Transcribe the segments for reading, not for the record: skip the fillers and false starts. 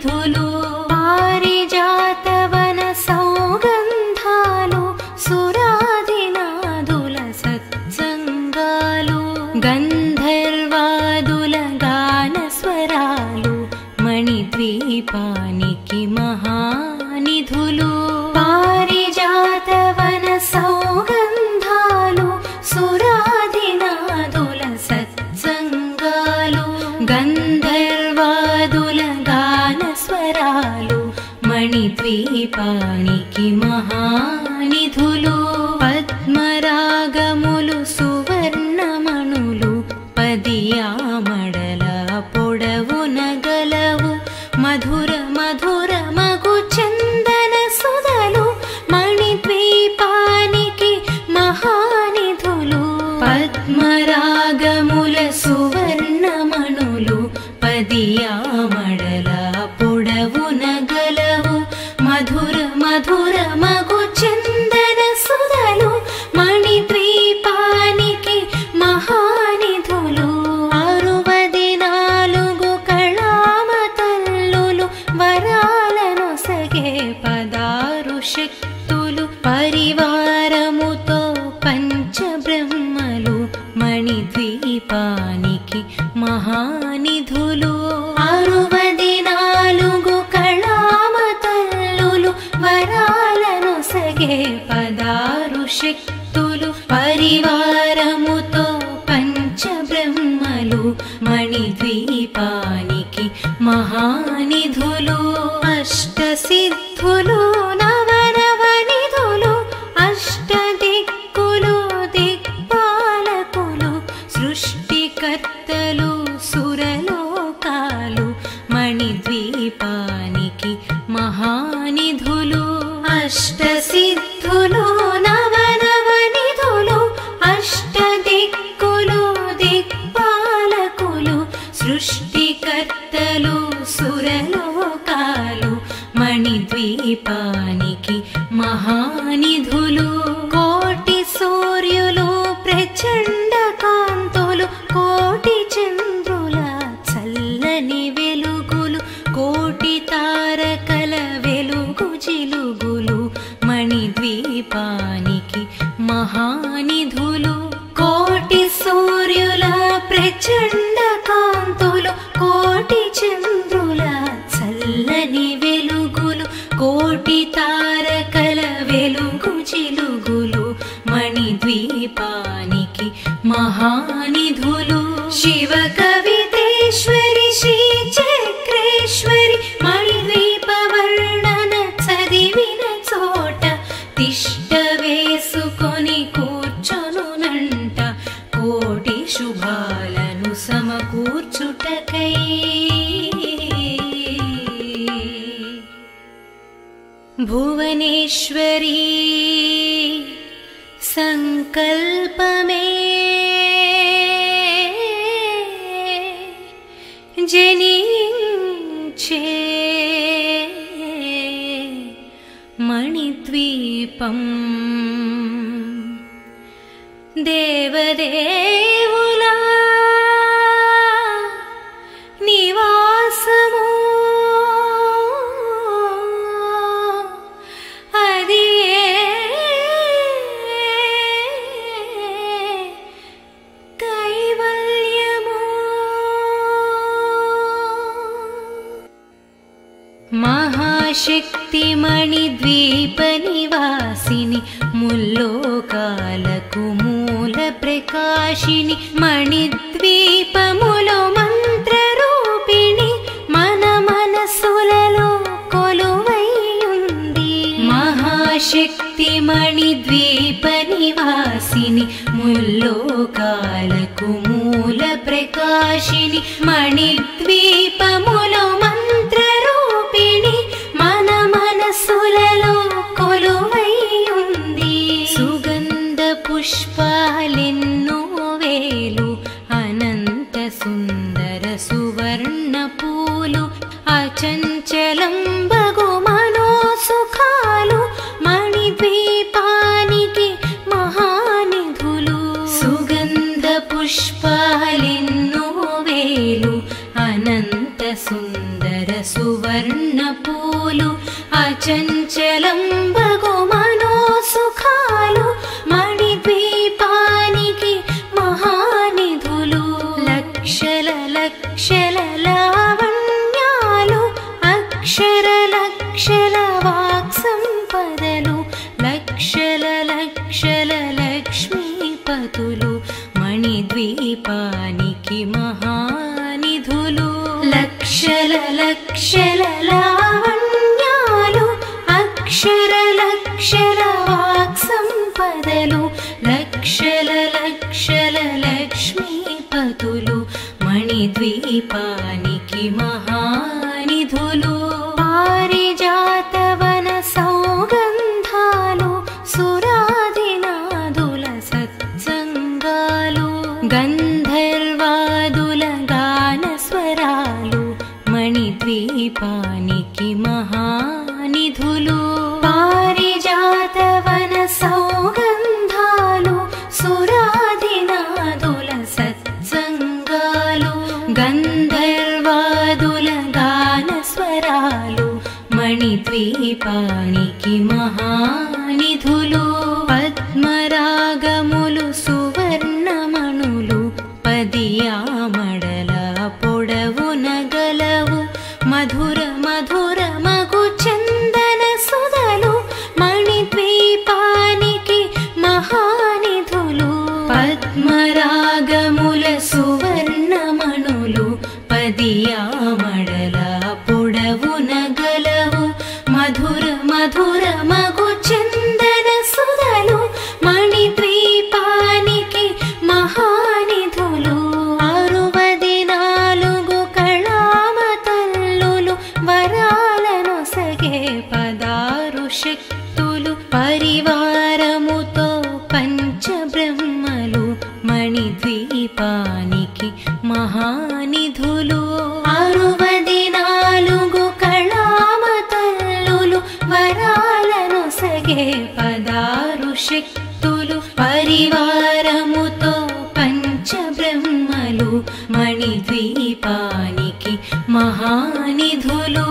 మహానిధులు పారిజాతవన సౌగంధాలు సురాదినాదుల సత్సంగాలు గంధర్వాదుల గాన స్వరాలు మణిద్వీపానికి మహానిధులు పారిజాతవన సౌగంధాలు సురాదినాదుల సత్సంగాలు గంధర్వాదుల గాన స్వరాలు మణిద్వీపానికి మహానిధులు పద్మరాగములు సువర్ణమణులు పదియామడల పొడవున గలవు మధుర మధుర మగు చందన సుధలు మణిద్వీపానికి మహానిధులు పద్మరాగముల సువర్ణమణులు పదియామడల పొడవున గలవు మధుర మధుర మగు చందన సుధలు మణిద్వీపానికి మహానిధులు 64 కళామతల్లులు వరాలను సగే 16 శక్తులు పరివారముతో పంచబ్రహ్మలు మణిద్వీపానికి మహానిధులు 64 కళామతల్లులు వరాలను సగే 16 శక్తులు పరివారముతో పంచబ్రహ్మలు మణిద్వీపానికి మహానిధులు అష్టసిద్ధులు నవనవనిధులు అష్టదిక్కులు దిక్పాలకులు సృష్టికర్తలు సురలోకాలు మణిద్వీపానికి మహానిధులు అష్టసిద్ధులు నవనవనిధులు అష్టదిక్కులు దిక్పాలకులు సృష్టికర్తలు సురలోకాలు మణిద్వీపానికి మహానిధులు కోటి సూర్యులు ప్రచండ కాంతులు కోటి చంద్రుల చల్లని వెలుగులు కోటి తారకల వెలుగు జిలుగులు మణిద్వీపానికి మహానిధులు కోటి సూర్యుల ప్రచండ కాంతులు కోటి చంద్రుల చల్లని వెలుగులు కోటి తారకల వెలుగు జిలుగులు మణిద్వీపానికి మహానిధులు శివ కవితేశ్వరి శ్రీ చక్రేశ్వరి మణిద్వీప వర్ణన చదివిన చోట తిష్ట వేసుకొని కూర్చొనునంట కోటి శుభాలను సమకూర్చుటకై భువనేశ్వరీ సంకల్పమే జనించే మణిద్వీపం దేవదేవుల నివాసము అది కైవల్యము మహాశక్తి మణిద్వీప నివాసిని ముల్లోకాలకు మూల ప్రకాశిని మణిద్వీపములో మంత్రరూపిణి మన మనసులలో కొలువైయుంది మహాశక్తి మణిద్వీప నివాసిని ముల్లోకాలకు మూల ప్రకాశిని మణిద్వీపములో మంత్రరూపిణి మన మనసులలో కొలువైయుంది సుగంధ పుష్పాలెన్నో వేలు అనంత సుందర సువర్ణ పూలు అచంచలం బగు మనోసుఖాలు మణిద్వీపానికి మహానిధులు సుగంధ పుష్పాలెన్నో వేలు అనంత సుందర సువర్ణపూలు అచంచలంబగు మనోసుఖాలు మణిద్వీపానికి మహానిధులు లక్షల లక్షల లావణ్యాలు అక్షర లక్షల వాక్సంపదలు లక్షల లక్షల లక్ష్మీపతులు మణిద్వీపానికి మహానిధులు లక్షల లక్షల లావణ్యాలు అక్షర లక్షల వాక్సంపదలు లక్షల లక్షల లక్ష్మీపతులు మణిద్వీపానికి మహానిధులు పారిజాతవన సౌగంధాలు సురాదినాదుల సత్సంగాలు గంధర్వాదుల గానస్వరాలు మణిద్వీపానికి మహానిధులు పారిజాతవన సౌగంధాలు సురాదినాదుల సత్సంగాలు గంధర్వాదుల గానస్వరాలు మణిద్వీపానికి మహానిధులు పద్మరాగములు సువర్ణమణులు పదియామడల పొడవున గలవు మధుర మధుర మగు చందన సుధలు మణిద్వీపానికి మహానిధులు పద్మరాగముల సువర్ణమణులు పదియామడల పొడవున గలవు మధుర మధుర మగు చందన సుధలు మణిద్వీపానికి మహానిధులు 64 కళామతల్లులు వరాలను సగే 16 శక్తులు పరివారముతో పంచబ్రహ్మలు మణిద్వీపానికి మహానిధులు 64 కళామతల్లులు వరాలను సగే 16 శక్తులు పరివారముతో పంచబ్రహ్మలు మణిద్వీపానికి మహానిధులు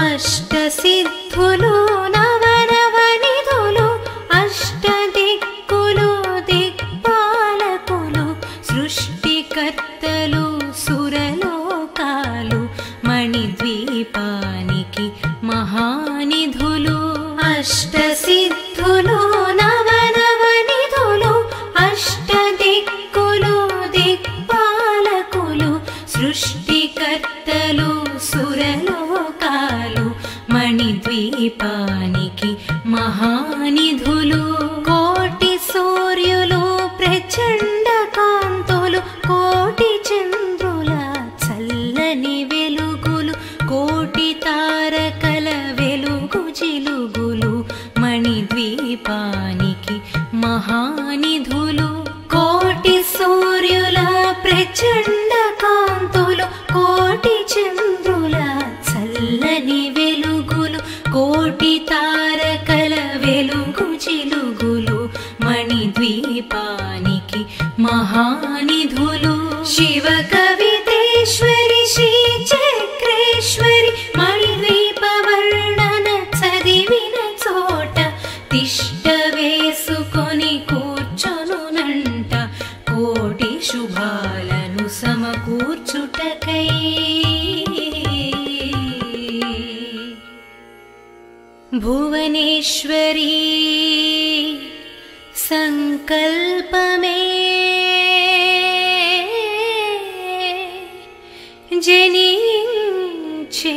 అష్టసిద్ధులు నవనవనిధులు అష్టదిక్కులు దిక్పాలకులు సృష్టికర్తలు సురలోకాలు మణిద్వీపానికి మహానిధులు అష్టసిద్ధులు నవనవనిధులు అష్టదిక్కులు దిక్పాలకులు సృష్టికర్తలు సురలోకాలు మణిద్వీపానికి మహానిధులు కోటి సూర్యులు ప్రచండ కాంతులు కోటి చంద్రుల చల్లని వెలుగులు కోటి తారకల వెలుగు జిలుగులు మణిద్వీపానికి మహానిధులు కోటి సూర్యుల ప్రచండ కాంతులు కోటి చంద్రుల చల్లని వెలుగులు కోటి తారకల వెలుగు జిలుగులు మణిద్వీపానికి మహానిధులు శివ కవితేశ్వరి శ్రీ చక్రేశ్వరి మణిద్వీప వర్ణన చదివిన చోట తిష్ట వేసుకొని కూర్చొనునంట కోటి శుభాలను సమకూర్చుటకై భువనేశ్వరీ సంకల్పమే జనించే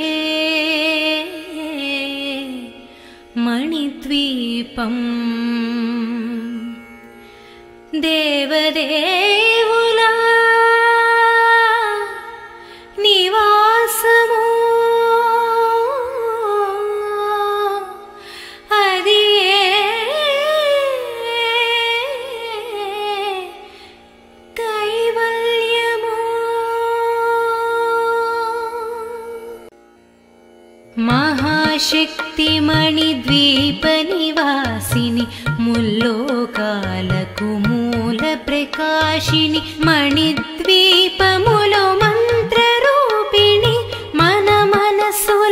మణిద్వీపం దేవదేవుల నివాసము అది కైవల్యము మహాశక్తి మణిద్వీప నివాసిని ముల్లోకాలకు మూల ప్రకాశిని మణిద్వీపములో మంత్రరూపిణి మన మనసుల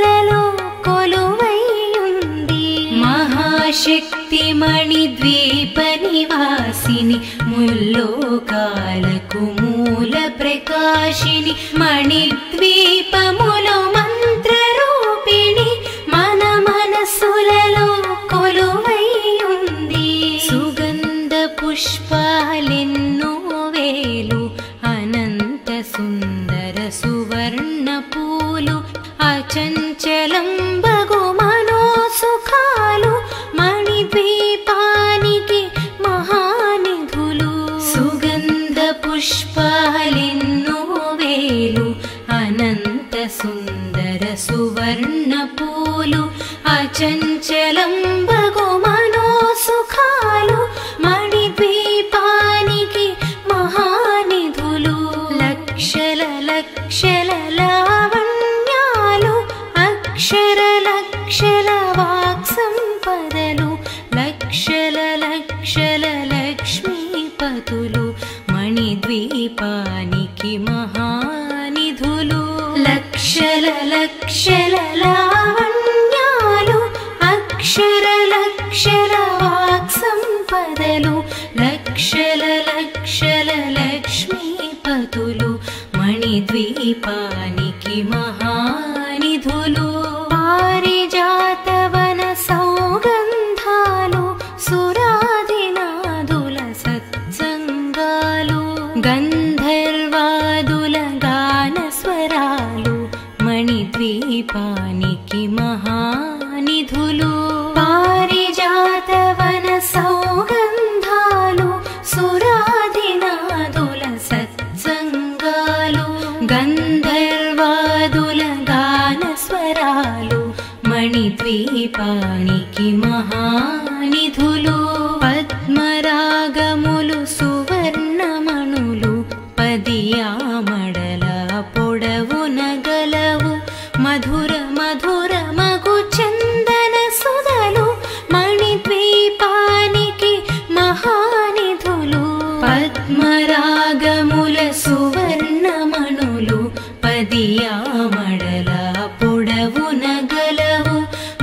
ఆదిశక్తి మణిద్వీప నివాసిని ముల్లోకాలకు మూల ప్రకాశిని మణిద్వీపములో మంత్ర రూపిణి మన మనసులలో కొలువై ఉంది. సుగంధ పుష్పాలెన్నో వేలు అనంత సుందర సువర్ణ పూలు అచంచలం బగు మనోసుఖాలు మణిద్వీపానికి మహానిధులు. సుగంధ పుష్పాలెన్నో వేలు అనంత సుందర సువర్ణ పూలు అచంచలం బగు మనోసుఖాలు మణిద్వీపానికి మహానిధులు. లక్షల లక్షల లావణ్యాలు అక్షర లక్షల వాక్సంపదలు లక్షల లక్షల లక్ష్మీపతులు మణిద్వీపానికి మహానిధులు. లక్షల లక్షల లావణ్యాలు అక్షర లక్షల వాక్సంపదలు లక్షల లక్షల లక్ష్మీపతులు మణిద్వీపానికి మహానిధులు. పారిజాతవన సౌగంధాలు సురాదినాదుల సత్సంగాలు గంధర్వాదుల గానస్వరాలు మణిద్వీపానికి మహానిధులు. పారిజాతవన సౌగంధాలు సురాదినాదుల సత్సంగాలు గంధర్వాదుల గానస్వరాలు మణిద్వీపానికి మహానిధులు. పద్మరాగములు సువర్ణమణులు పదియామడల పొడవున గలవు మధుర మధుర మగు చందన సుధలు మణిద్వీపానికి మహానిధులు. పద్మరాగముల సువర్ణమణులు పదియామడల పొడవున గలవు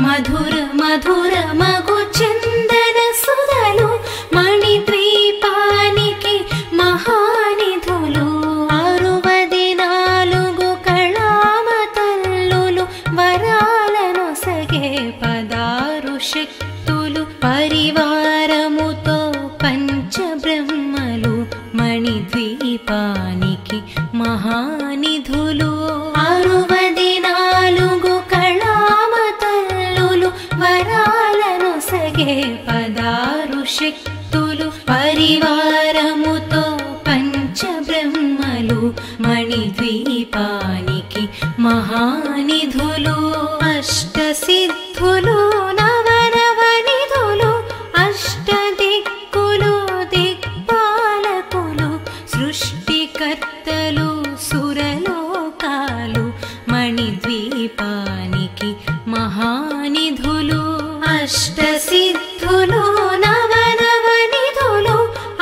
మధుర మధుర మగు చందన సుధలు మణిద్వీపానికి మహానిధులు. 64 కళామతల్లులు వరాలను సగే 16 శక్తులు పరివారముతో పంచబ్రహ్మలు మణిద్వీపానికి మహానిధులు. 64 కళామతల్లులు వరాలను సగే 16 శక్తులు పరివారముతో పంచబ్రహ్మలు మణిద్వీపానికి మహానిధులు. అష్టసిద్ధులు నవనవనిధులు అష్టదిక్కులు దిక్పాలకులు సృష్టికర్తలు సురలోకాలు మణిద్వీపానికి మహానిధులు. అష్టసిద్ధులు నవనవనిధులు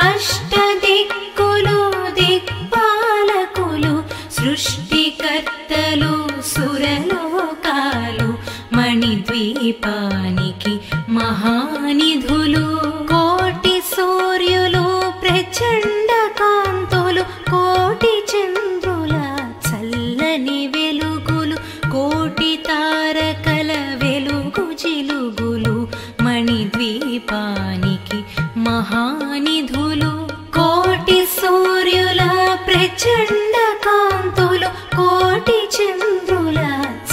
అష్టదిక్కులు దిక్పాలకులు సృష్టికర్తలు సురలోకాలు మణిద్వీపానికి మహానిధులు. కోటి సూర్యులు ప్రచండ కాంతులు కోటి చంద్రుల చల్లని వెలుగులు కోటి తారకల వెలుగు జిలుగులు మణిద్వీపానికి మహానిధులు. కోటి సూర్యుల ప్రచండ కాంతులు కోటి చంద్రుల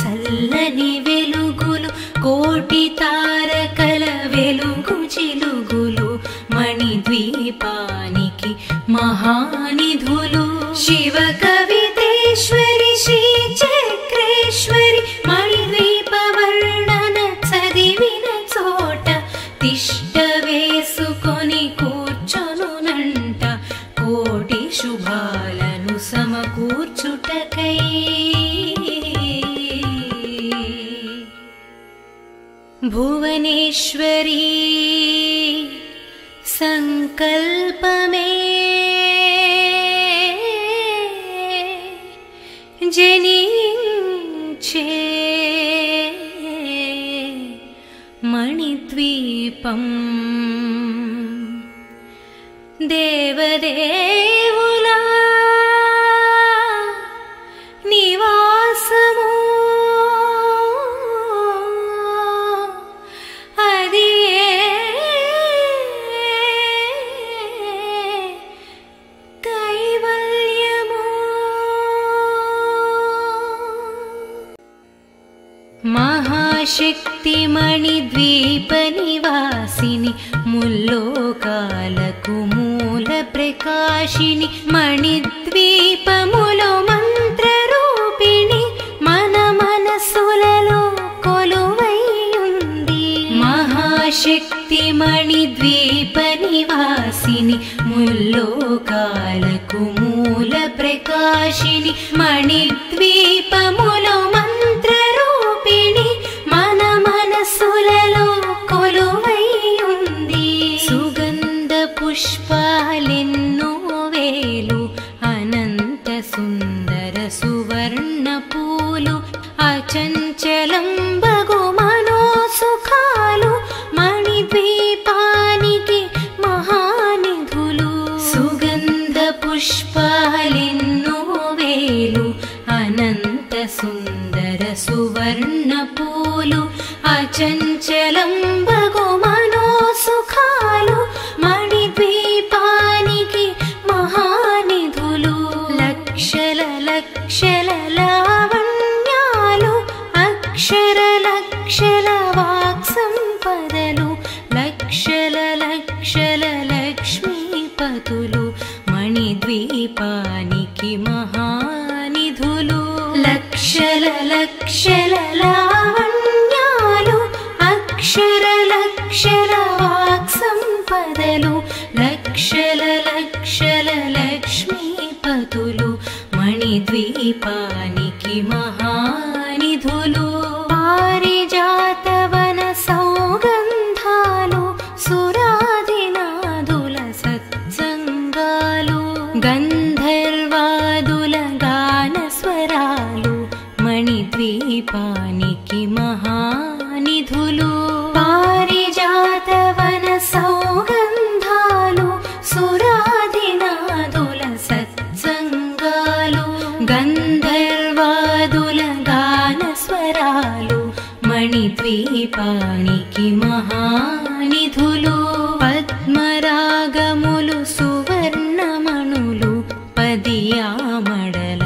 చల్లని వెలుగులు కోటి తారకల వెలుగు జిలుగులు మణిద్వీపానికి మహానిధులు. శివ కవితేశ్వరి శ్రీ చక్రేశ్వరి మణిద్వీప వర్ణన చదివిన చోట తిష్ట వేసుకొని కూర్చొనునంట కోటి శుభాలను సమకూర్చుటకై. భువనేశ్వరీ సంకల్పమే జనించే మణిద్వీపములో మణిద్వీపం దేవదేవులా నివాసము అది కైవల్యము. మహాశక్తి మణిద్వీప నివాసిని ముల్లోకాలకు మూల ప్రకాశిని మణిద్వీపములో మంత్రరూపిణి మన మనసులలో కొలువైయుంది. మహాశక్తి మణిద్వీప నివాసిని ముల్లోకాలకు మూల ప్రకాశిని మణిద్వీపములో మంత్రరూపిణి మన మనసులలో కొలువైయుంది. సుగంధ పుష్పాలెన్నో వేలు అనంత సుందర సువర్ణ పూలు అచంచలం బగు మనోసుఖాలు మణిద్వీపానికి మహానిధులు. సుగంధ పుష్పాలెన్నో వేలు అనంత సుందర సువర్ణ పూలు అచంచలం బగు మనోసుఖాలు మణిద్వీపానికి మహానిధులు. లక్షల లక్షల లావణ్యాలు అక్షర లక్షల వాక్సంపదలు లక్షల లక్షల లక్ష్మీపతులు మణిద్వీపానికి మహానిధులు. లక్షల లక్షల లావణ్యాలు అక్షర లక్షల వాక్సంపదలు లక్షల లక్షల లక్ష్మీపతులు మణిద్వీపానికి మహానిధులు. పారిజాతవన సౌగంధాలు సురాదినాదుల సత్సంగాలు గంధర్వాదుల గానస్వరాలు మణిద్వీపానికి మహానిధులు. పారిజాతవన సౌగంధాలు సురాదినాదుల సత్సంగాలు గంధర్వాదుల గానస్వరాలు మణిద్వీపానికి మహానిధులు. పద్మరాగములు సువర్ణమణులు పదియామడల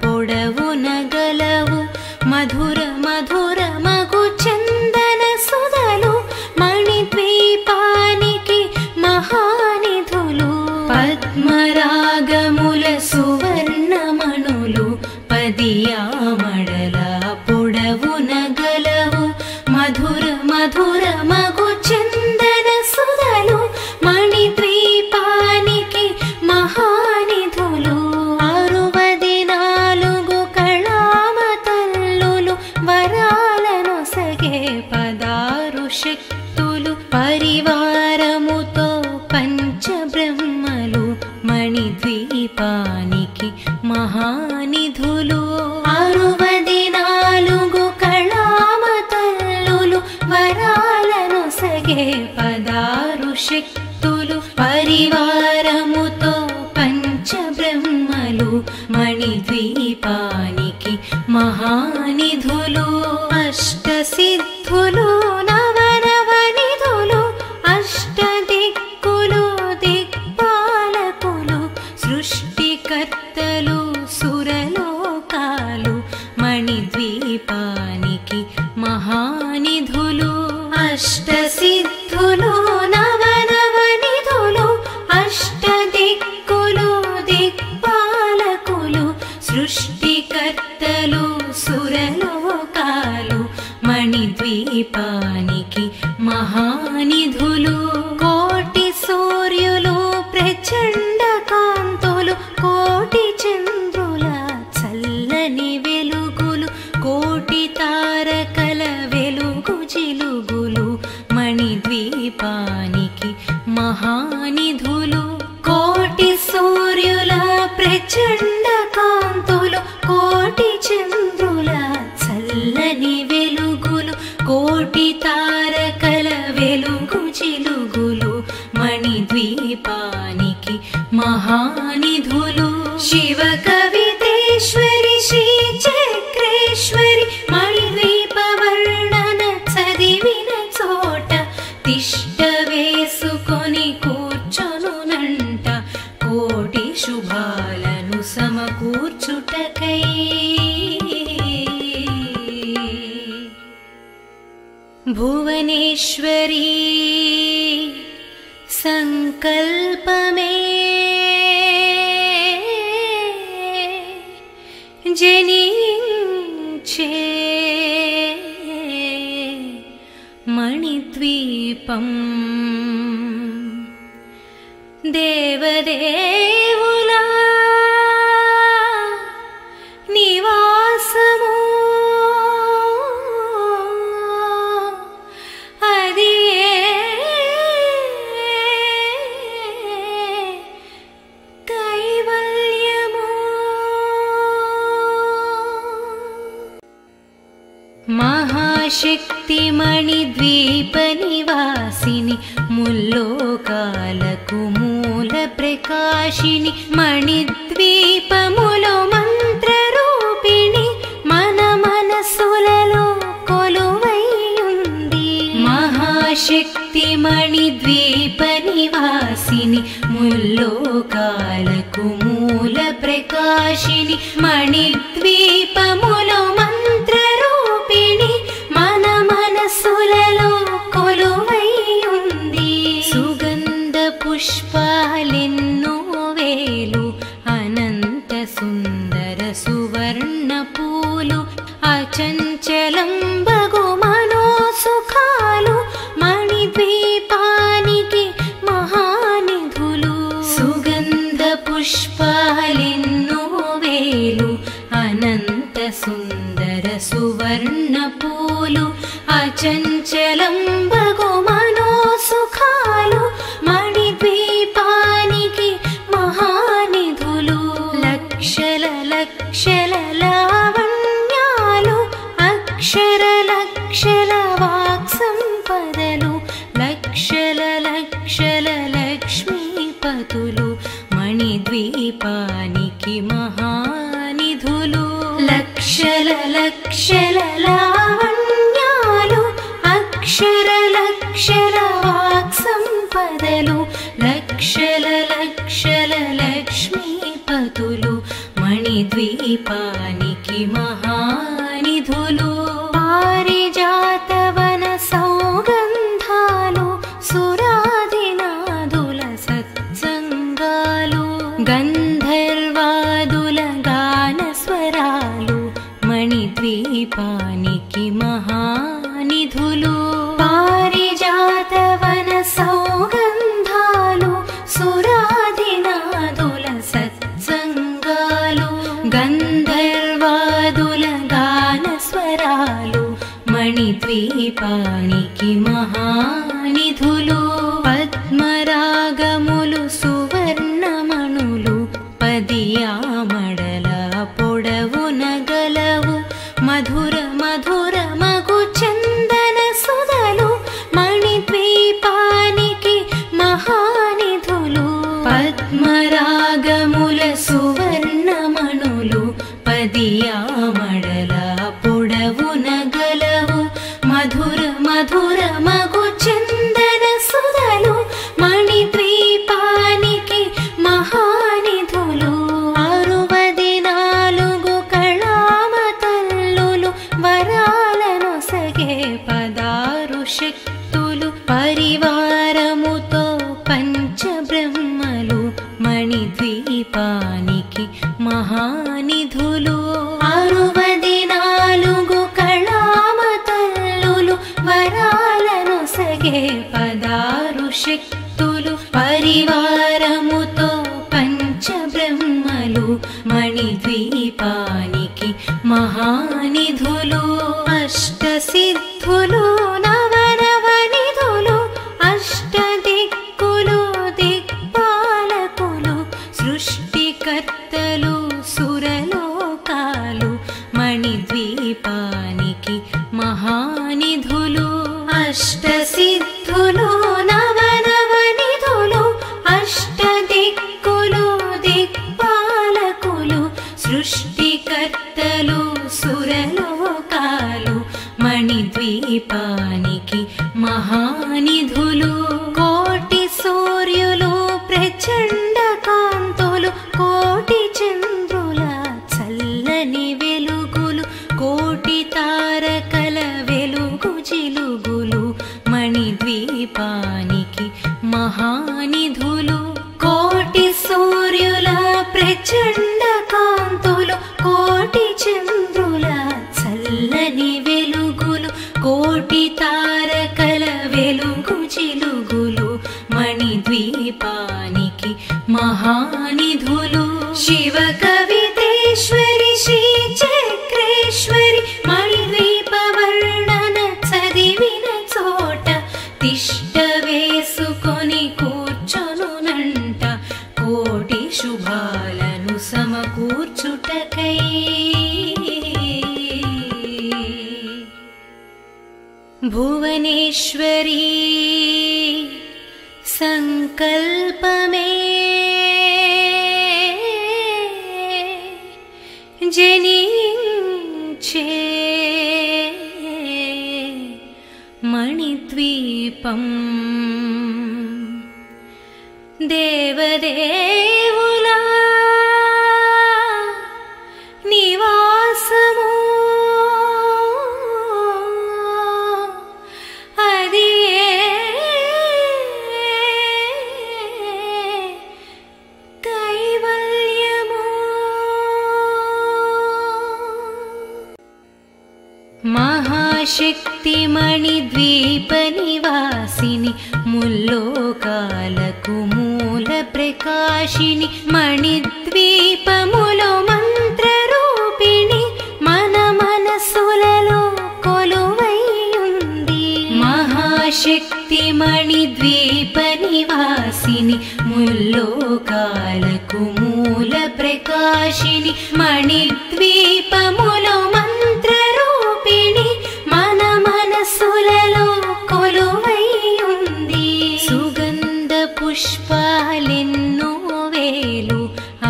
పొడవున గలవు మధుర మధుర మగు చందన సుధలు మణిద్వీపానికి మహానిధులు. పద్మరాగముల సువర్ణమణులు పదియామడల పొడవున గలవు మధుర మధుర మగు చందన సుధలు మణిద్వీపానికి మహానిధులు. 64 కళామతల్లులు వరాలను సగే 16 శక్తులు పరివారముతో పంచబ్రహ్మలు మణిద్వీపానికి మహానిధులు. 64 కళామతల్లులు వరాలను సగే 16 శక్తులు పరివారముతో పంచబ్రహ్మలు మణిద్వీపానికి మహానిధులు. అష్టసిద్ధులు నవనవనిధులు అష్టదిక్కులు దిక్పాలకులు సృష్టికర్తలు సురలోకాలు మణిద్వీపానికి మహానిధులు. అష్టసిద్ధులు నవనవనిధులు అష్టదిక్కులు దిక్పాలకులు సృష్టికర్తలు సురలోకాలు మణిద్వీపానికి మహానిధులు. కోటి సూర్యులు ప్రచండ కాంతులు కోటి చంద్రుల చల్లని వెలుగులు కోటి తారకల వెలుగు జిలుగులు మణిద్వీపానికి మహానిధులు. కోటి సూర్యుల ప్రచండ కాంతులు కోటి చంద్రుల చల్లని వెలుగులు కోటి తారకల వెలుగు शिव कवितेश्वरि श्री चक्रेश्वरि मणिद्वीप वर्णन चदिविन चोट तिष्ठ वेसुकोनि कूर्चोनुनंट कोटि शुभाలను సమకూర్చుటకై भुवनेश्वरी संकल्पमे जनिंचे मणिद्वीपं देवदेवुला निवासमु महाशक्ति मणिद्वीप निवासिनि मुल्लोकाలకు मूल प्रकाशिनि मणिद्वीपमुलो मंत्र रूपिणि मन मनसुలలో కొలువై ఉంది महाशक्ति मणिद्वीप निवासिनि मुल्लोकाలకు मूल प्रकाशिनि मणिद्वीपमुलो मंत्र मन मनसुలలో కొలువై ఉంది సుగంధ పుష్పాలెన్నో వేలు అనంత సుందర సువర్ణ పూలు అచంచలం బగు మనో సుఖాలు మణిద్వీపానికి మహానిధులు సుగంధ పుష్పాలెన్నో వేలు అనంత సుందర సువర్ణ పూలు అచంచలం బగు మనో సుఖాలు మణిద్వీపానికి మహానిధులు లక్షల లక్షల లావణ్యాలు అక్షర లక్షల వాక్ సంపదలు లక్షల లక్షల లక్ష్మీపతులు మణిద్వీపానికి మహానిధులు లక్షల లక్షల లావణ్యాలు అక్షర లక్షల వాక్ సంపదలు లక్షల లక్షల లక్ష్మీపతులు మణిద్వీపానికి మహానిధులు పారిజాతవన సౌగంధాలు సురాదినాదుల సత్సంగాలు గంధర్వాదుల గాన స్వరాలు మణిద్వీపానికి మహానిధులు పారిజాతవన సౌగంధాలు సురాదినాదుల సత్సంగాలు గంధర్వాదుల గాన స్వరాలు మణిద్వీపానికి మహానిధులు పద్మరాగములు సువర్ణమణులు పదియామడల పొడవున గలవు మధుర మధుర మగు చందన సుధలు మణిద్వీపానికి మహానిధులు పద్మరాగముల సువర్ణమణులు పదియామడల పొడవున గలవు మధుర మధుర మగు చందన సుధలు మణిద్వీపానికి మహానిధులు 64 కళామతల్లులు వరాలను సగే 16 శక్తులు పరివారముతో పంచబ్రహ్మలు మణిద్వీపానికి మహానిధులు 64 కళామతల్లులు వరాలను సగే 16 శక్తులు పరివారముతో పంచబ్రహ్మలు మణిద్వీపానికి మహానిధులు అష్టసిద్ధులు నవనవనిధులు అష్టదిక్కులు దిక్పాలకులు సృష్టికర్తలు సురలోకాలు మణిద్వీపానికి మహానిధులు అష్టసిద్ధులు నవనవనిధులు అష్టదిక్కులు దిక్పాలకులు మణిద్వీపానికి మహానిధులు కోటి సూర్యులు ప్రచండ కాంతులు కోటి చంద్రుల చల్లని వెలుగులు కోటి తారకల వెలుగు జిలుగులు మణిద్వీపానికి మహానిధులు కోటి సూర్యుల ప్రచండ కాంతులు కోటి చంద్రుల చల్లని వెలుగులు కోటి తారకల వెలుగు జిలుగులు మణిద్వీపానికి మహానిధులు శివ కవితేశ్వరి శ్రీ చక్రేశ్వరి మణిద్వీప వర్ణన చదివిన చోట తిష్ట వేసుకొని కూర్చొనునంట కోటి శుభాలను సమకూర్చుటకై భువనేశ్వరీ సంకల్పమే జనించే మణిద్వీపం దేవదేవుల నివాసము అది కైవల్యము మహాశక్తి మణిద్వీప నివాసిని ముల్లోకాలకు మూల ప్రకాశిని మణిద్వీపములో మంత్రరూపిణి మన మనసులలో కొలువైయుంది మహాశక్తి మణిద్వీప నివాసిని ముల్లోకాలకు మూల ప్రకాశిని మణిద్వీపములో మంత్రరూపిణి మన మనసులలో కొలువైయుంది సుగంధ పుష్పాలెన్నో వేలు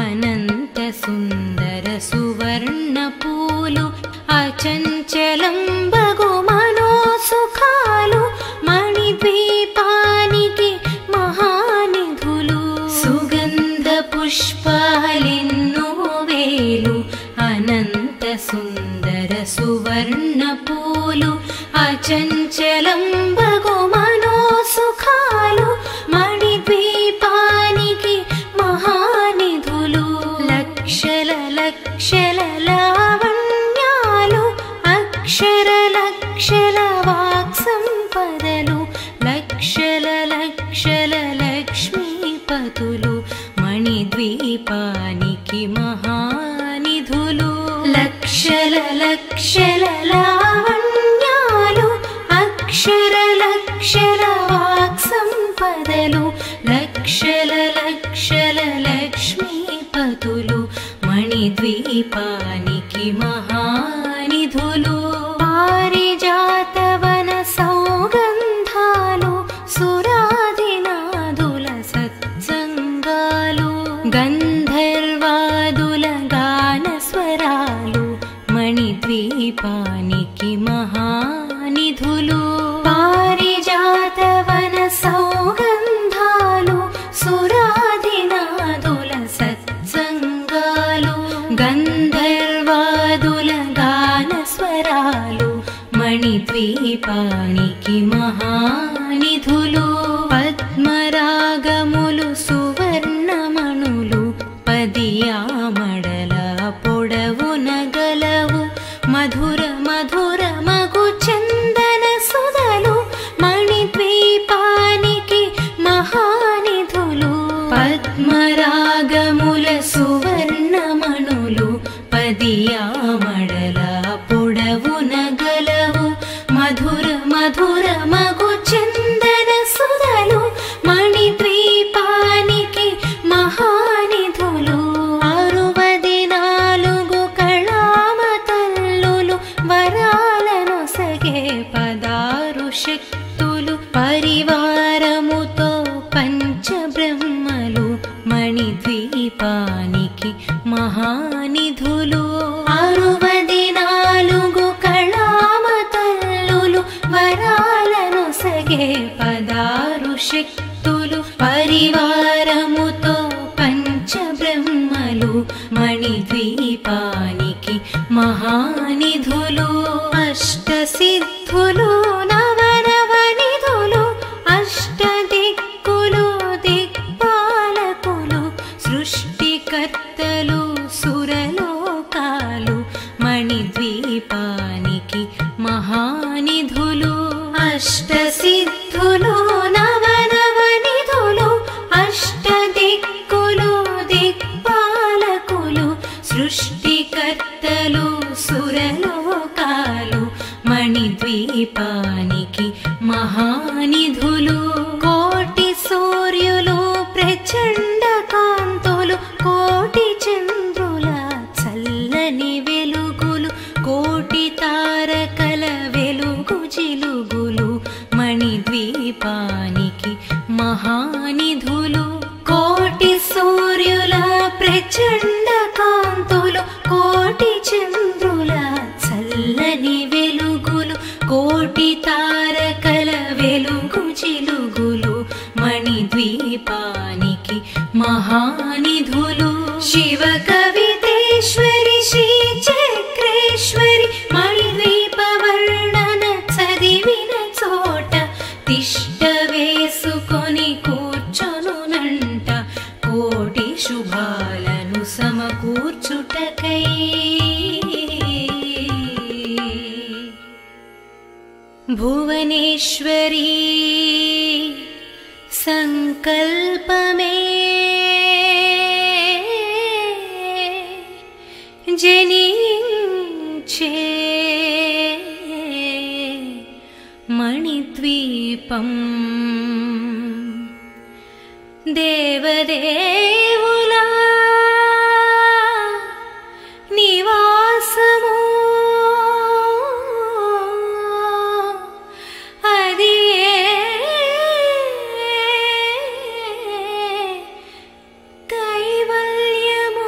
అనంత సుందర సువర్ణ పూలు అచంచలం బగు మనోసుఖాలు మణిద్వీపానికి మహానిధులు సుగంధ పుష్పాలెన్నో వేలు అనంత సుందర సువర్ణ పూలు అచంచలం బగు మనోసుఖాలు మణిద్వీపానికి మహానిధులు లక్షల లక్షల లావణ్యాలు అక్షర లక్షల వాక్సంపదలు లక్షల లక్షల లక్ష్మీపతులు మణిద్వీపానికి మహానిధులు లక్షల లక్షల లావణ్యాలు అక్షర లక్షల వాక్సంపదలు లక్షల లక్షల లక్ష్మీపతులు మణిద్వీపానికి మహానిధులు పారిజాతవన సౌగంధాలు సురాదినాదుల సత్సంగాలు గంధర్వాదుల గానస్వరాలు మణిద్వీపానికి మహానిధులు పారిజాతవన సౌగంధాలు సురాదినాదుల సత్సంగాలు గంధర్వాదుల గానస్వరాలు మణిద్వీపానికి మహానిధులు పద్మరాగములు సువర్ణమణులు పదియామడల పొడవున గలవు మధుర మధుర మగు చందన సుధలు మణిద్వీపానికి మహానిధులు పద్మరాగముల సువర్ణమణులు పదియామడల పొడవున గలవు మధుర మధుర మగు చందన సుధలు మణిద్వీపానికి మహానిధులు 64 కళామతల్లులు వరాలను సగే 16 శక్తులు పరివారముతో పంచబ్రహ్మలు మణిద్వీపానికి మహానిధులు 64 కళామతల్లులు వరాలనొసగే పదారు శక్తులు పరివారముతో పంచబ్రహ్మలు మణిద్వీపానికి మహానిధులు అష్టసిద్ధులు నవనవనిధులు అష్టదిక్కులు దిక్పాలకులు సృష్టికర్తలు సురలోకాలు మణిద్వీపానికి మహానిధులు అష్టసిద్ధులు నవనవనిధులు అష్టదిక్కులు దిక్పాలకులు సృష్టికర్తలు సురలోకాలు మణిద్వీపానికి మహానిధులు కోటి సూర్యులు ప్రచండ కాంతులు కోటి చంద్రుల చల్లని వెలుగులు కోటి తారకల వెలుగు జిలుగులు మణిద్వీపానికి మహానిధులు కోటి సూర్యుల ప్రచండ కాంతులు కోటి చంద్రుల చల్లని వెలుగులు కోటి తారకల వెలుగు జిలుగులు మణిద్వీపానికి మహానిధులు శివ కవితేశ్వరి శ్రీ చక్రేశ్వరి మణిద్వీప వర్ణన చదివిన చోట తిష్ట వేసుకొని కూర్చొనునంట కోటి శుభాలను సమకూర్చుటకై భువనేశ్వరీ సంకల్పమే జనించే మణిద్వీపం దేవదేవుల నివాసము అది కైవల్యము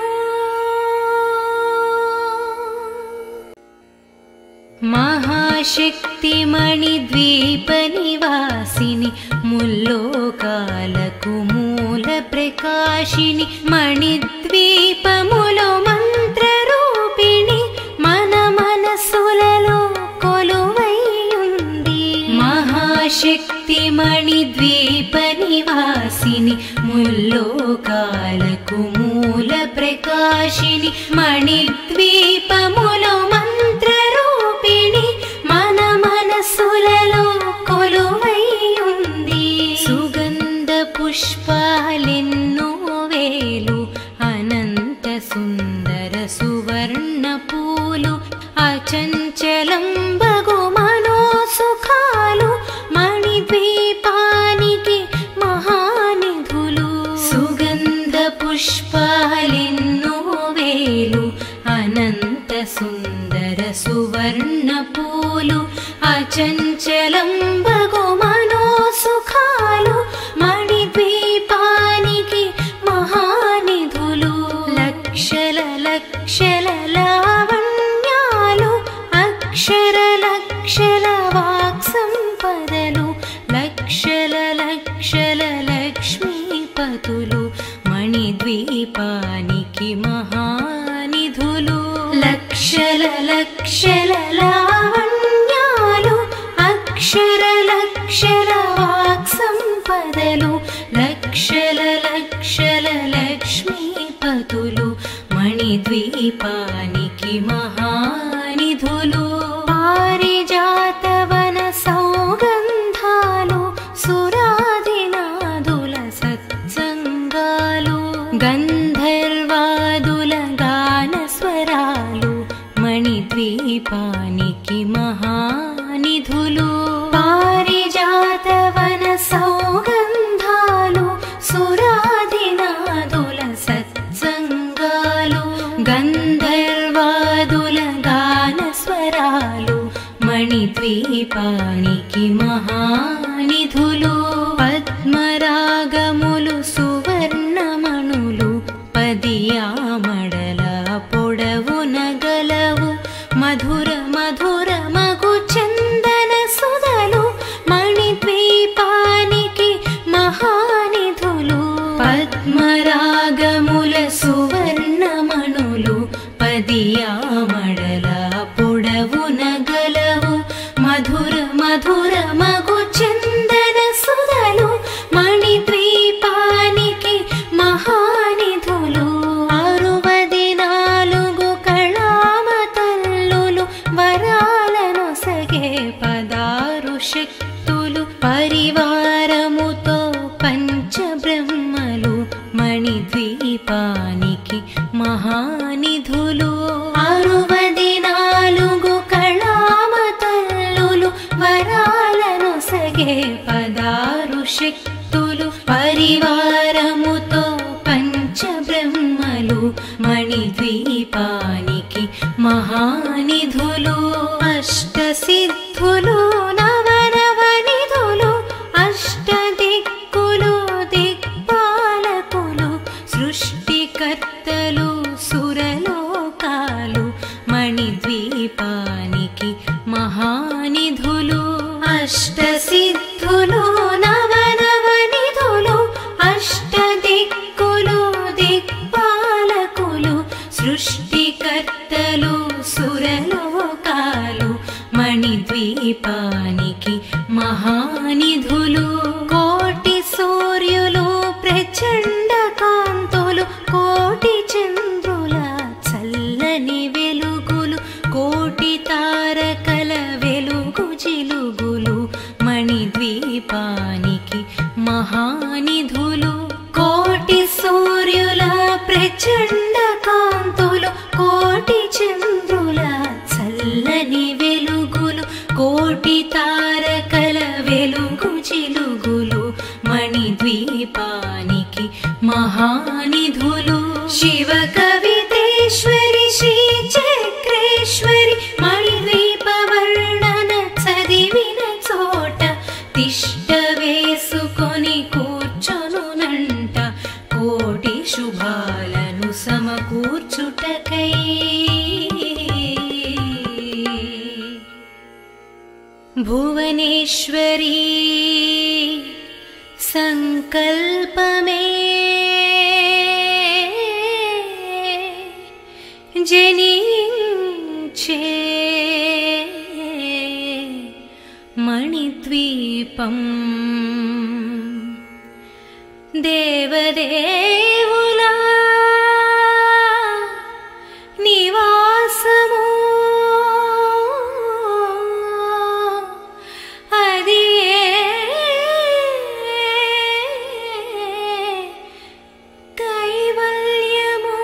మహాశక్తి మణిద్వీప నివాసిని ముల్లోకాలకు మూల ప్రకాశిని మణిద్వీపములో మంత్రరూపిణి మన మనసులలో కొలువైయుంది మహాశక్తి మణిద్వీప నివాసిని ముల్లోకాలకు మూల ప్రకాశిని మణిద్వీపములో మంత్రరూపిణి మన మనసులలో కొలువైయుంది సుగంధ పుష్పాలెన్నో వేలు అనంత సుందర సువర్ణ పూలు అచంచలం బగు మనోసుఖాలు మణిద్వీపానికి మహానిధులు సుగంధ పుష్పాలెన్నో వేలు అనంత సుందర సువర్ణ పూలు అచంచలం బగు మనోసుఖాలు మణిద్వీపానికి మహానిధులు లక్షల లక్షల లావణ్యాలు అక్షర లక్షల వాక్సంపదలు లక్షల లక్షల లక్ష్మీపతులు మణిద్వీపానికి మహానిధులు లక్షల లక్షల లావణ్యాలు అక్షర లక్షల వాక్సంపదలు లక్షల లక్షల లక్ష్మీపతులు మణిద్వీపానికి మహానిధులు పారిజాతవన సౌగంధాలు సురాదినాదుల సత్సంగాలు గంధర్వాదుల గానస్వరాలు మణిద్వీపానికి మహానిధులు పారిజాతవన సౌగంధాలు సురాదినాదుల సత్సంగాలు గంధర్వాదుల గానస్వరాలు మణిద్వీపానికి మహానిధులు పద్మరాగములు సువర్ణమణులు పదియామడల పొడవున గలవు మధుర మధుర మగు చందన సుధలు సిద్ధులు పరివారముతో పంచబ్రహ్మలు మణిద్వీపానికి మహానిధులు 64 కళామతల్లులు వరాలను సగే 16 శక్తులు పరివారముతో పంచబ్రహ్మలు మణిద్వీపానికి మహానిధులు అష్టసిద్ధులు నవనవనిధులు అష్టదిక్కులు దిక్పాలకులు సృష్టికర్తలు సురలోకాలు మణిద్వీపానికి మహానిధులు అష్టసిద్ధులు నవనవనిధులు అష్టదిక్కులు దిక్పాలకులు సృష్టికర్తలు సురలోకాలు మణిద్వీపానికి మహానిధులు కోటి సూర్యులు ప్రచండ కాంతులు కోటి చంద్రుల చల్లని వెలుగులు కోటి తారకల వెలుగు జిలుగులు మణిద్వీపానికి మహానిధులు కోటి సూర్యుల ప్రచండ కాంతులు కోటి చంద్రుల చల్లని వెలుగులు కోటి తారకల వెలుగు జిలుగులు మణిద్వీపానికి మహానిధులు శివ కవితేశ్వరి శ్రీ చక్రేశ్వరి మణిద్వీప వర్ణన చదివిన చోట తిష్ట వేసుకొని కూర్చొనునంట కోటి శుభాలను సమకూర్చుటకై భువనేశ్వరీ సంకల్పమే జనించే మణిద్వీపం దేవదేవుల నివాసము అది కైవల్యము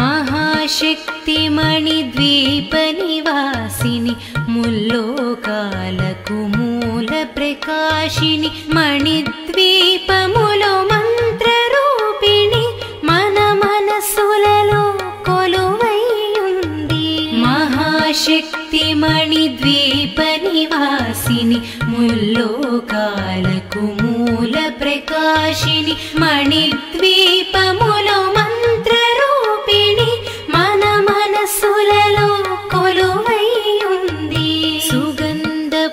మహాశక్తి మణిద్వీప నివాసిని ముల్లోకాలకు మూల ప్రకాశిని మణిద్వీపములో మంత్రరూపిణి మన మనసులలో కొలువై ఉంది మహాశక్తి మణిద్వీప నివాసిని ముల్లోకాలకు మూల ప్రకాశిని మణిద్వీపములో మంత్రరూపిణి మన మనసులలో కొలువై ఉంది సుగంధ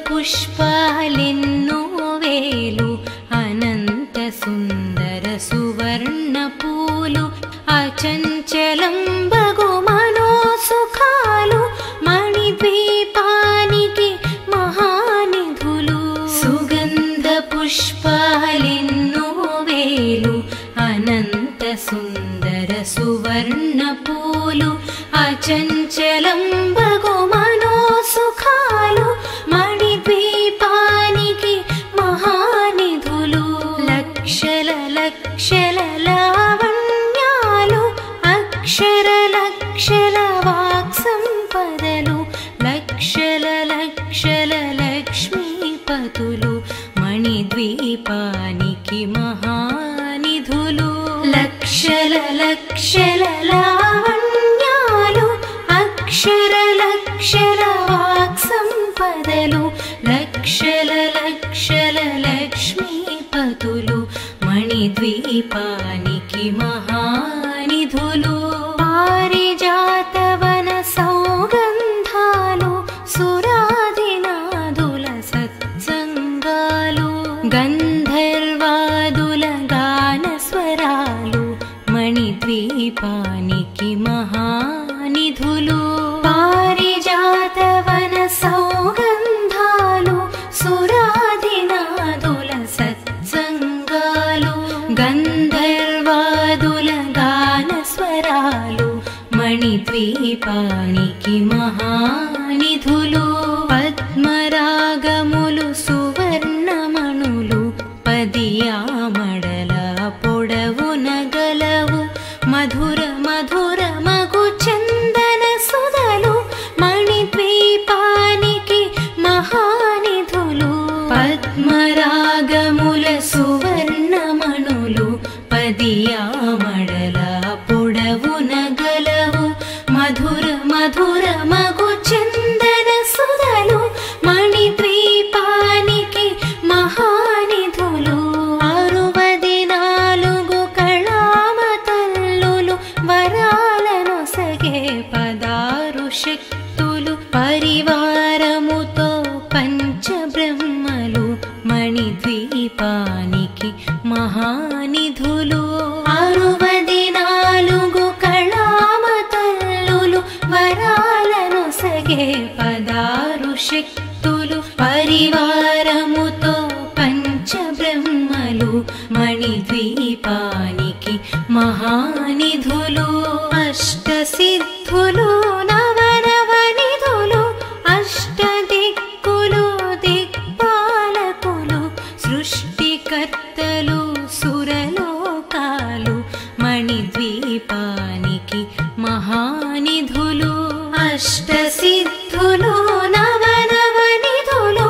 పుష్పాలెన్నో వేలు అనంత సుందర సువర్ణ పూలు అచంచలం బగు మనోసుఖాలు మణిద్వీపానికి మహానిధులు సుగంధ పుష్పాలెన్నో వేలు అనంత సుందర సువర్ణ పూలు అచంచలం బగు మనోసుఖాలు మణిద్వీపానికి మహానిధులు లక్షల లక్షల లావణ్యాలు అక్షర లక్షల వాక్సంపదలు లక్షల లక్షల లక్ష్మీపతులు మణిద్వీపానికి మహానిధులు లక్షల లక్షల లావణ్యాలు అక్షర లక్షల వాక్సంపదలు లక్షల లక్షల లక్ష్మీపతులు మణిద్వీపానికి మహానిధులు పారిజాతవన సౌగంధాలు సురాదినాదుల సత్సంగాలు గంధర్వాదుల గాన స్వరాలు మణిద్వీపానికి మహానిధులు పారిజాతవన సౌగంధాలు సురాదినాదుల సత్సంగాలు గంధర్వాదుల గాన మహానిధులు పద్మరాగములు సువర్ణమణులు పదియామడల పొడవున గలవు మధుర మధుర మగు చందన సుధలు మణిద్వీపానికి మహానిధులు పద్మరాగముల సువర్ణమణులు పదియామడల పొడవున గలవు మధుర మధుర మగు చందన సుధలు మణిద్వీపానికి మహానిధులు 64 కళామతల్లులు వరాలను సగే 16 శక్తులు పరివారముతో పంచబ్రహ్మలు మణిద్వీపానికి మహానిధులు 64 కళామతల్లులు వరాలను సగే 16 శక్తులు పరివారముతో పంచబ్రహ్మలు మణిద్వీపానికి మహానిధులు అష్టసిద్ధులు నవనవనిధులు అష్టదిక్కులు దిక్పాలకులు సృష్టికర్తలు సురలోకాలు మణిద్వీపానికి మహానిధులు అష్టసిద్ధులు నవనవనిధులు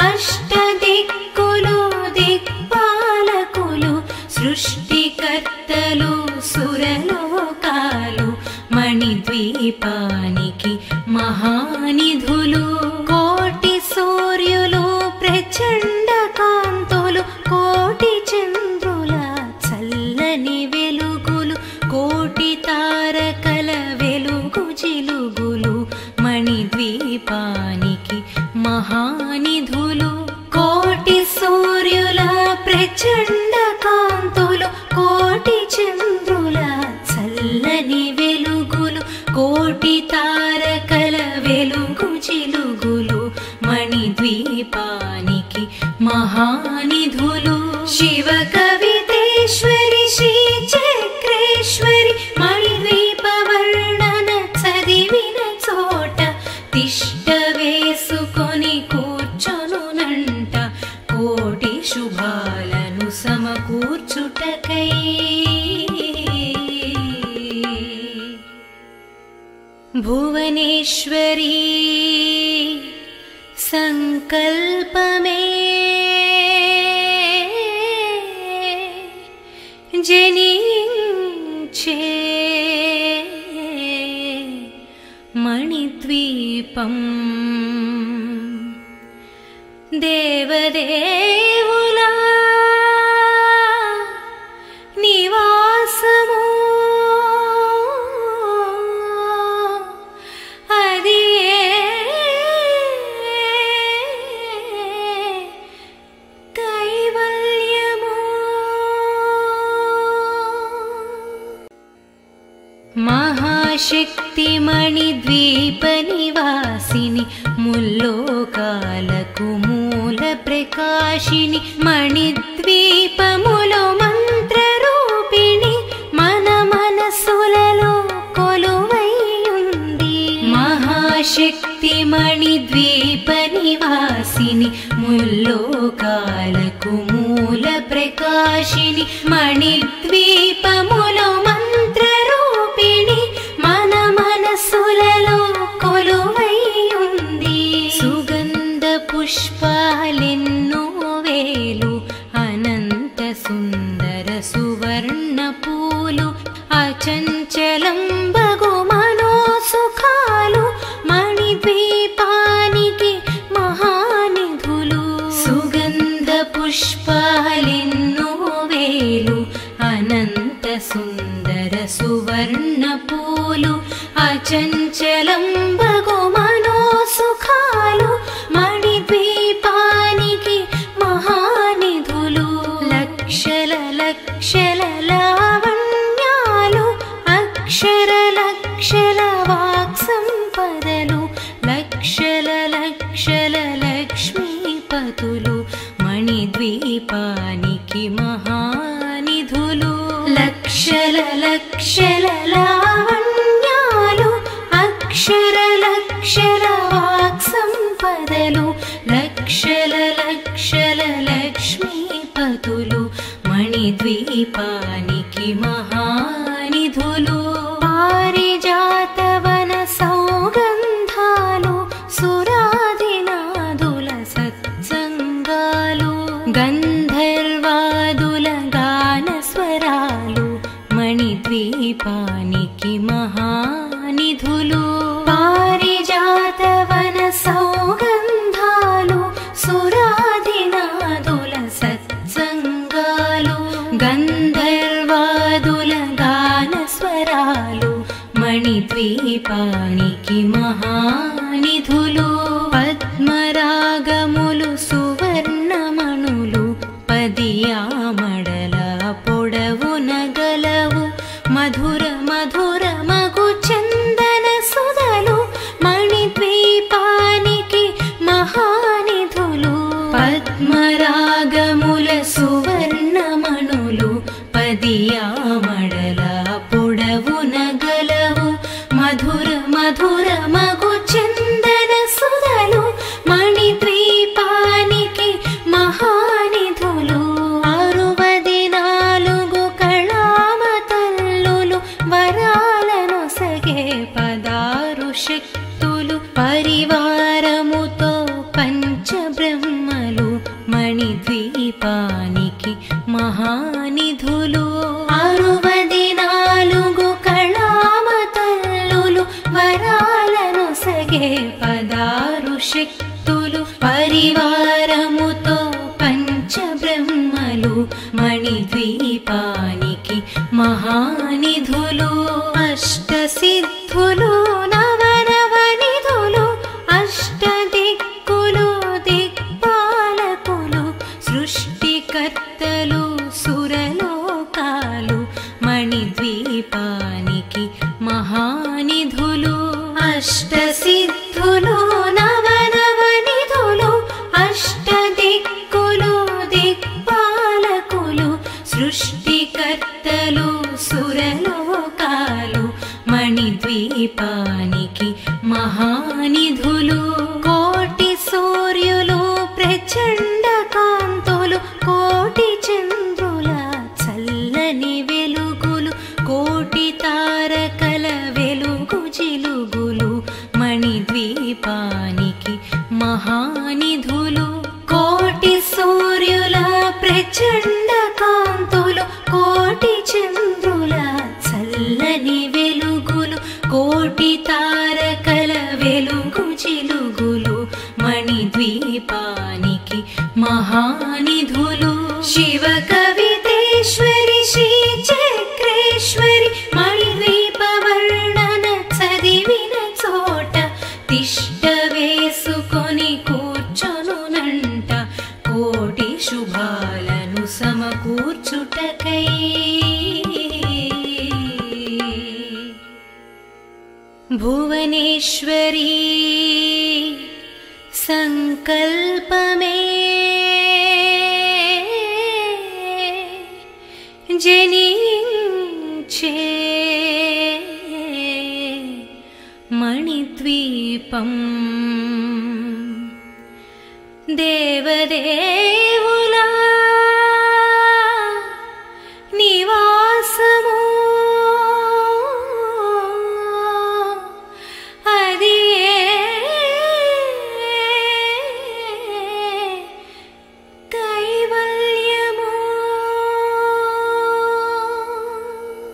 అష్టదిక్కులు దిక్పాలకులు సృష్టికర్తలు సురలోకాలు మణిద్వీపానికి మహానిధులు కోటి సూర్యులు ప్రచండ కాంతులు కోటి చంద్రుల చల్లని వెలుగులు కోటి తారకల వెలుగు జిలుగులు మణిద్వీపానికి మహానిధులు కోటి సూర్యుల ప్రచండ కాంతులు కోటి చంద్రుల చల్లని వెలుగులు కోటి తారకల వెలుగు జిలుగులు మణిద్వీపానికి మహానిధులు శివ కవితేశ్వరి శ్రీ చక్రేశ్వరి మణిద్వీప వర్ణన చదివిన చోట తిష్ట వేసుకొని కూర్చొనునంట కోటి శుభాలను సమకూర్చుటకై భువనేశ్వరీ సంకల్పమే జనించే మణిద్వీపం దేవదేవుల నివాసము అది కైవల్యము మహాశక్తి మణిద్వీప నివాసిని ముల్లోకాలకు మూల ప్రకాశిని మణిద్వీపములో మంత్రరూపిణి మన మనసులలో కొలువైయుంది మహాశక్తి మణిద్వీప నివాసిని ముల్లోకాలకు మూల ప్రకాశిని మణిద్వీపములో మంత్రరూపిణి మన మనసులలో కొలువైయుంది సుగంధ పుష్పాలెన్నో వేలు అనంత సుందర సువర్ణ పూలు అచంచలం బగు మనోసుఖాలు మణిద్వీపానికి మహానిధులు సుగంధ పుష్పాలెన్నో వేలు అనంత సుందర సువర్ణ పూలు అచంచలం బగు మనోసుఖాలు మణిద్వీపానికి మహానిధులు లక్షల లక్షల లావణ్యాలు అక్షర లక్షల వాక్ సంపదలు లక్షల లక్షల లక్ష్మీపతులు మణిద్వీపానికి మహానిధులు లక్షల లక్షల లావణ్యాలు అక్షర లక్షల వాక్సంపదలు లక్షల లక్షల లక్ష్మీపతులు మణిద్వీపానికి మహానిధులు పారిజాతవన సౌగంధాలు సురాదినాదుల సత్సంగాలు గంధర్వాదుల గానస్వరాలు మణిద్వీపానికి మహానిధులు పారిజాతవన సౌగంధాలు సురాదినాదుల సత్సంగాలు గంధర్వాదుల గానస్వరాలు మణిద్వీపానికి మహానిధులు పద్మరాగములు సువర్ణమణులు పదియామడల పొడవున గలవు మధుర మధుర మగు చందన సుధలు మణిద్వీపానికి మహానిధులు పద్మరాగముల సువర్ణమణులు పదియామడల పొడవున గలవు మధుర మధుర మగు చందన సుధలు మణిద్వీపానికి మహానిధులు 64 కళామతల్లులు వరాలను సగే 16 శక్తులు పరివారముతో పంచబ్రహ్మలు మణిద్వీపానికి మహానిధులు 64 కళామతల్లులు వరాలను సగే 16 శక్తులు పరివారముతో పంచబ్రహ్మలు మణిద్వీపానికి మహానిధులు అష్టసిద్ధులు నవనవనిధులు అష్టదిక్కులు దిక్పాలకులు సృష్టికర్తలు సురలోకాలు మణిద్వీపానికి మహానిధులు అష్టసిద్ధులు నవనవనిధులు అష్టదిక్కులు దిక్పాలకులు సృష్టికర్తలు సురలోకాలు మణిద్వీపానికి మహానిధులు కోటి సూర్యులు ప్రచండ కాంతులు కోటి చంద్రుల చల్లని వెలుగులు కోటి తారకల వెలుగు జిలుగులు మణిద్వీపానికి మహానిధులు కోటి సూర్యుల ప్రచండ కాంతులు కోటి చంద్రుల చల్లని వెలుగులు కోటి తారకల వెలుగు జిలుగులు మణిద్వీపానికి మహానిధులు శివ కవితేశ్వరి శ్రీ చక్రేశ్వరి మణిద్వీప వర్ణన చదివిన చోట తిష్ట వేసుకొని కూర్చొనునంట కోటి శుభాలను సమకూర్చుటకై భువనేశ్వరీ సంకల్పమే జనించే మణిద్వీపం దేవదేవుని